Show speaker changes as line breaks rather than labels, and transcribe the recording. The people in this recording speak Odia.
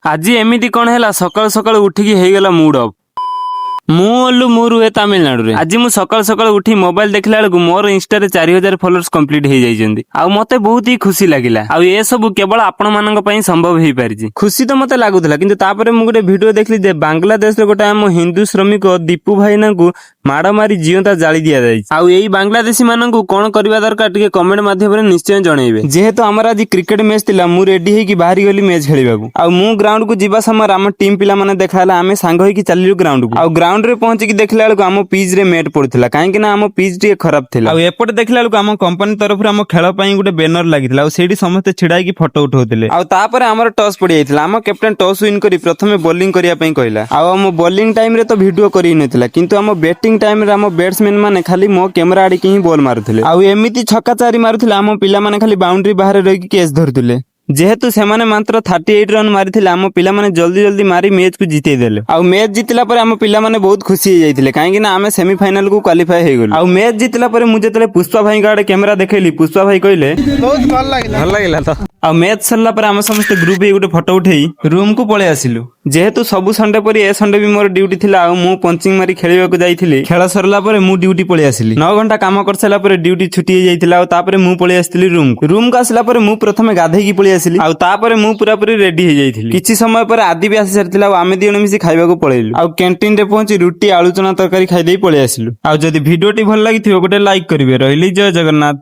ଆଜି ଏମିତି କଣ ହେଲା ସକାଳୁ ସକାଳୁ ଉଠିକି ହେଇଗଲା ମୁଡ୍ ଅଫ୍। ମୁଁ ରୁହେ ତାମିଲନାଡୁରେ। ଆଜି ମୁଁ ସକାଳୁ ସକାଳୁ ଉଠି ମୋବାଇଲ ଦେଖିଲା ବେଳକୁ ମୋର ଇନଷ୍ଟାରେ 4000 ଫଲୋଅର୍ସ କମ୍ପ୍ଲିଟ ହେଇଯାଇଛନ୍ତି। ଆଉ ମତେ ବହୁତ ହି ଖୁସି ଲାଗିଲା। ଆଉ ଏସବୁ କେବଳ ଆପଣ ମାନଙ୍କ ପାଇଁ ସମ୍ଭବ ହେଇପାରିଛି। ଖୁସି ତ ମତେ ଲାଗୁଥିଲା, କିନ୍ତୁ ତାପରେ ମୁଁ ଗୋଟେ ଭିଡିଓ ଦେଖିଲି ଯେ ବାଂଲାଦେଶରେ ଗୋଟେ ଆମ ହିନ୍ଦୁ ଶ୍ରମିକ ଦୀପୁ ଭାଇନାଙ୍କୁ ମାଡ ମାରି ଜିଅନ୍ତା ଜାଳି ଦିଆଯାଇଛି। ଆଉ ଏଇ ବାଂଲାଦେଶୀ ମାନଙ୍କୁ କଣ କରିବା ଦରକାର ଟିକେ କମେଣ୍ଟ ମାଧ୍ୟମରେ ନିଶ୍ଚୟ ଜଣେଇବେ। ଯେହେତୁ ଆମର ଆଜି କ୍ରିକେଟ ମ୍ୟାଚ୍ ଥିଲା, ମୁଁ ରେଡି ହେଇକି ବାହାରି ଗଲି ମ୍ୟାଚ୍ ଖେଳିବାକୁ। ଆଉ ମୁଁ ଗ୍ରାଉଣ୍ଡକୁ ଯିବା ସମୟରେ ଆମ ଟିମ୍ ପିଲାମାନେ ଦେଖା ହେଲା, ଆମେ ସାଙ୍ଗ ହେଇକି ଚାଲିଲୁ ଗ୍ରାଉଣ୍ଡକୁ। ଆଉ ଗ୍ରାଉଣ୍ଡରେ ପହଞ୍ଚିକି ଦେଖିଲା ବେଳକୁ ଆମ ପିଚ୍ ରେ ମ୍ୟାଟ୍ ପଡୁଥିଲା, କାହିଁକି ନା ଆମ ପିଚ୍ ଟିକେ ଖରାପ ଥିଲା। ଆଉ ଏପଟେ ଦେଖିଲା ବେଳକୁ ଆମ କମ୍ପାନୀ ତରଫରୁ ଆମ ଖେଳ ପାଇଁ ଗୋଟେ ବ୍ୟାନର ଲାଗିଥିଲା, ଆଉ ସେଇଠି ସମସ୍ତେ ଛିଡା ହେଇକି ଫଟୋ ଉଠଉଥିଲେ। ଆଉ ତାପରେ ଆମର ଟସ୍ ପଡିଯାଇଥିଲା। ଆମ କ୍ୟାପ୍ଟେନ ଟସ୍ ୱିନ୍ କରି ପ୍ରଥମେ ବୋଲିଂ କରିବା ପାଇଁ କହିଲା। ଆଉ ଆମ ବୋଲିଂ ଟାଇମ୍ ରେ ତ ଭିଡିଓ କରିନଥିଲା, କିନ୍ତୁ ଆମ ବ୍ୟାଟିଂ ଟାଇମ୍ ରେ ଆମ ବ୍ୟାଟ୍ସମ୍ୟାନ ମାନେ ଖାଲି ମୋ କ୍ୟାମେରା ଆଡିକି ହିଁ ବଲ୍ ମାରୁଥିଲେ। ଆଉ ଏମିତି ଛକା ଚାରି ମାରୁଥିଲେ, ଆମ ପିଲାମାନେ ଖାଲି ବାଉଣ୍ଡ୍ରି ବାହାରେ ରହିକି କ୍ୟାଚ୍ ଧରୁଥିଲେ। ଯେହେତୁ ସେମାନେ ମାତ୍ର 38 ରନ୍ ମାରିଥିଲେ, ଆମ ପିଲାମାନେ ଜଲ୍ଦି ଜଲ୍ଦି ମାରି ମ୍ୟାଚ୍ କୁ ଜିତେଇ ଦେଲେ। ଆଉ ମ୍ୟାଚ୍ ଜିତିଲା ପରେ ଆମ ପିଲାମାନେ ବହୁତ ଖୁସି ହେଇଯାଇଥିଲେ, କାହିଁକି ନା ଆମେ ସେମିଫାଇନାଲ କୁ କ୍ୱାଲିଫାଏ ହେଇଗଲୁ। ଆଉ ମ୍ୟାଚ୍ ଜିତିଲା ପରେ ମୁଁ ଯେତେବେଳେ ପୁଷ୍ପା ଭାଇଙ୍କ ଆଡେ କ୍ୟାମେରା ଦେଖେଇଲି, ପୁଷ୍ପା ଭାଇ କହିଲେ
ବହୁତ ଭଲ ଲାଗିଲା
ତ। ଆଉ ମ୍ୟାଚ୍ ସରିଲା ପରେ ଆମେ ସମସ୍ତେ ଗ୍ରୁପ ହେଇ ଗୋଟେ ଫଟୋ ଉଠେଇ ରୁମ୍ କୁ ପଳେଇ ଆସିଲୁ। ଯେହେତୁ ସବୁ ସଣ୍ଡେ ପରି ଏ ସଣ୍ଡେ ବି ମୋର ଡ୍ୟୁଟି ଥିଲା, ଆଉ ମୁଁ ପଞ୍ଚିଂ ମାରି ଖେଳିବାକୁ ଯାଇଥିଲି। ଖେଳ ସରିଲା ପରେ ମୁଁ ଡ୍ୟୁଟି ପଳେଇ ଆସିଲି। 9 ଘଣ୍ଟା କାମ କରିସାରିଲା ପରେ ଡ୍ୟୁଟି ଛୁଟି ହେଇଯାଇଥିଲା, ଆଉ ତାପରେ ମୁଁ ପଳେଇ ଆସିଥିଲି ରୁମକୁ ଆସିଲା ପରେ ମୁଁ ପ୍ରଥମେ ଗାଧେଇକି ପଳେଇ ଆସିଲି। ଆଉ ତାପରେ ମୁଁ ପୁରାପୁରି ରେଡି ହେଇଯାଇଥିଲି। କିଛି ସମୟ ପରେ ଆଦି ବି ଆସି ସାରିଥିଲା, ଆଉ ଆମେ ଦି ଜଣ ମିଶି ଖାଇବାକୁ ପଳେଇଲୁ। ଆଉ କ୍ୟାଣ୍ଟିନ ରେ ପହଞ୍ଚି ରୁଟି ଆଳୁ ଚଣା ତରକାରୀ ଖାଇଦେଇ ପଳେଇ ଆସିଲୁ। ଆଉ ଯଦି ଭିଡିଓଟି ଭଲ ଲାଗିଥିବ ଗୋଟେ ଲାଇକ୍ କରିବେ। ରହିଲି, ଜୟ ଜଗନ୍ନାଥ।